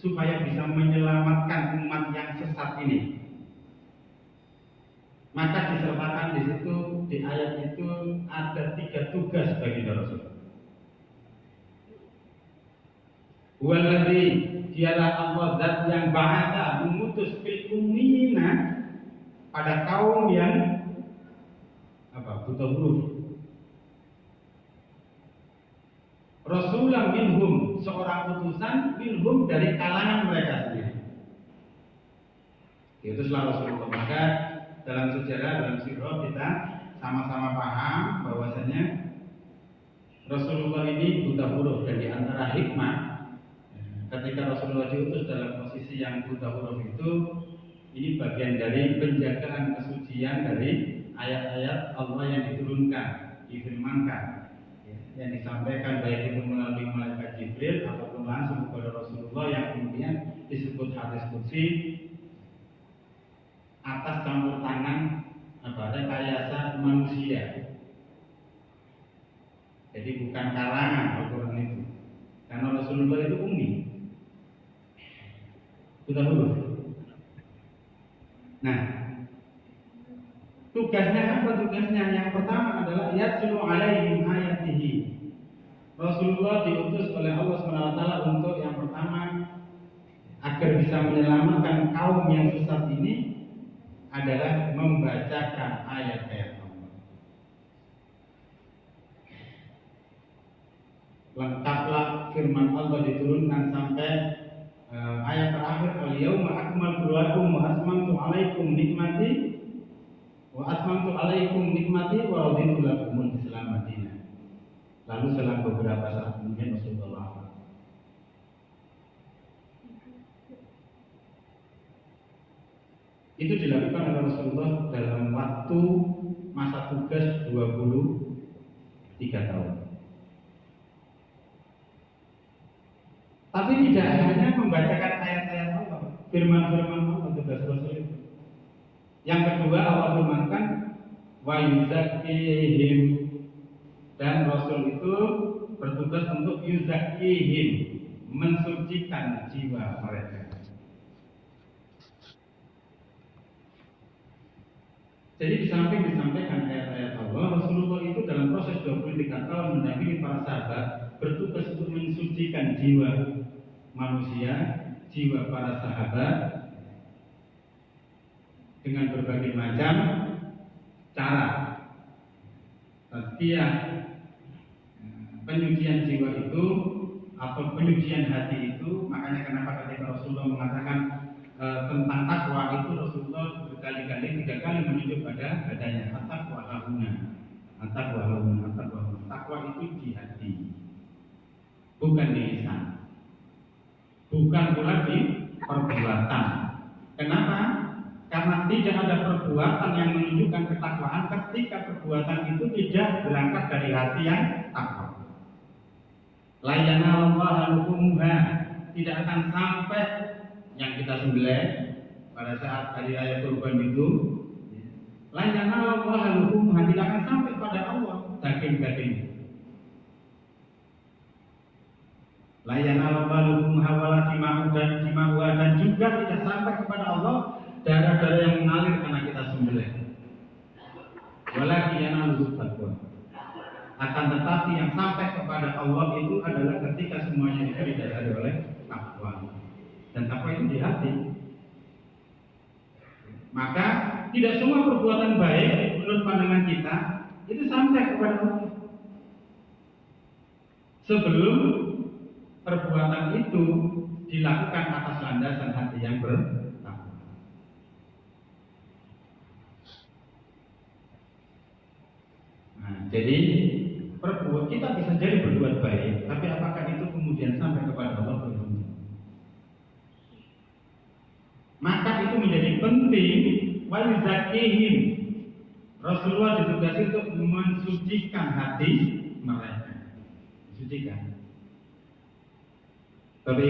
supaya bisa menyelamatkan umat yang sesat ini. Maka disertakan di situ, di ayat itu ada 3 tugas bagi Rasul. Waladhi, dialah Allah zat yang bahasa mengutus fil ummiyina pada kaum yang buta huruf. Rasulan minhum, seorang utusan minhum dari kalangan mereka sendiri. Itu setelah Rasulullah. Maka dalam sejarah, dalam sirah kita sama-sama paham bahwasanya Rasulullah ini buta huruf, dan di antara hikmah ketika Rasulullah diutus dalam posisi yang buta huruf itu, ini bagian dari penjagaan kesucian dari ayat-ayat Allah yang diturunkan, difirmankan, yang disampaikan baik itu melalui malaikat Jibril ataupun langsung kepada Rasulullah, yang kemudian disebut hadis qudsi atas campur tangan rekayasa manusia. Jadi bukan karangan Al-Quran itu, karena Rasulullah itu ummi, buta huruf. Nah, tugasnya apa? Tugasnya yang pertama adalah yatslu alaihim ayatihi. Rasulullah diutus oleh Allah SWT untuk yang pertama agar bisa menyelamatkan kaum yang sesat ini adalah membacakan ayat-ayat Allah. Lengkaplah firman Allah diturunkan sampai ayat terakhir, al-yauma akmaltu lakum wa atmamtu alaikum nikmati wa raditu lakumul Islam madinah. Lalu selang beberapa saat kemudian Rasulullah itu dilakukan oleh Rasulullah dalam waktu masa tugas 23 tahun. Tapi tidak hanya membacakan ayat-ayat Allah, firman-firman Allah tugas Rasul itu. Yang kedua, Allah firmankan wa yuzakkihim, dan Rasul itu bertugas untuk yuzakkihim, mensucikan jiwa mereka. Jadi di samping disampaikan ayat-ayat Allah, Rasulullah itu dalam proses 23 tahun mendampingi para sahabat bertugas untuk mensucikan jiwa manusia, jiwa para sahabat dengan berbagai macam cara. Setiap penyucian jiwa itu atau penyucian hati itu, makanya kenapa ketika Rasulullah mengatakan tentang takwa itu, Rasulullah berkali-kali, 3 kali menunjuk pada adanya at-taqwa hahuna. Takwa itu di hati, bukan di lisan, bukan pula di perbuatan. Kenapa? Karena tidak ada perbuatan yang menunjukkan ketakwaan ketika perbuatan itu tidak berangkat dari hati yang takwa. La yanallahu luhumuha, tidak akan sampai yang kita sembelih pada saat hari raya kurban itu, la yanallahu luhumuha, tidak akan sampai pada Allah daging-daging. La yanallahu luhumuha wala dima'uha, dan juga tidak sampai kepada Allah darah-darah yang mengalir karena kita sembelih. Walakin yanaluhu taqwa, akan tetapi yang sampai kepada Allah itu adalah ketika semuanya itu didasari oleh takwa, dan takwa itu di hati. Maka tidak semua perbuatan baik menurut pandangan kita itu sampai kepada Allah sebelum perbuatan itu dilakukan atas landasan hati yang bertakwa. Nah, jadi kita bisa jadi berbuat baik, tapi apakah itu kemudian sampai kepada Allah belum? Maka itu menjadi penting. Wa yuzakkihim, Rasulullah ditugasi untuk mensucikan hati mereka. Sucikan.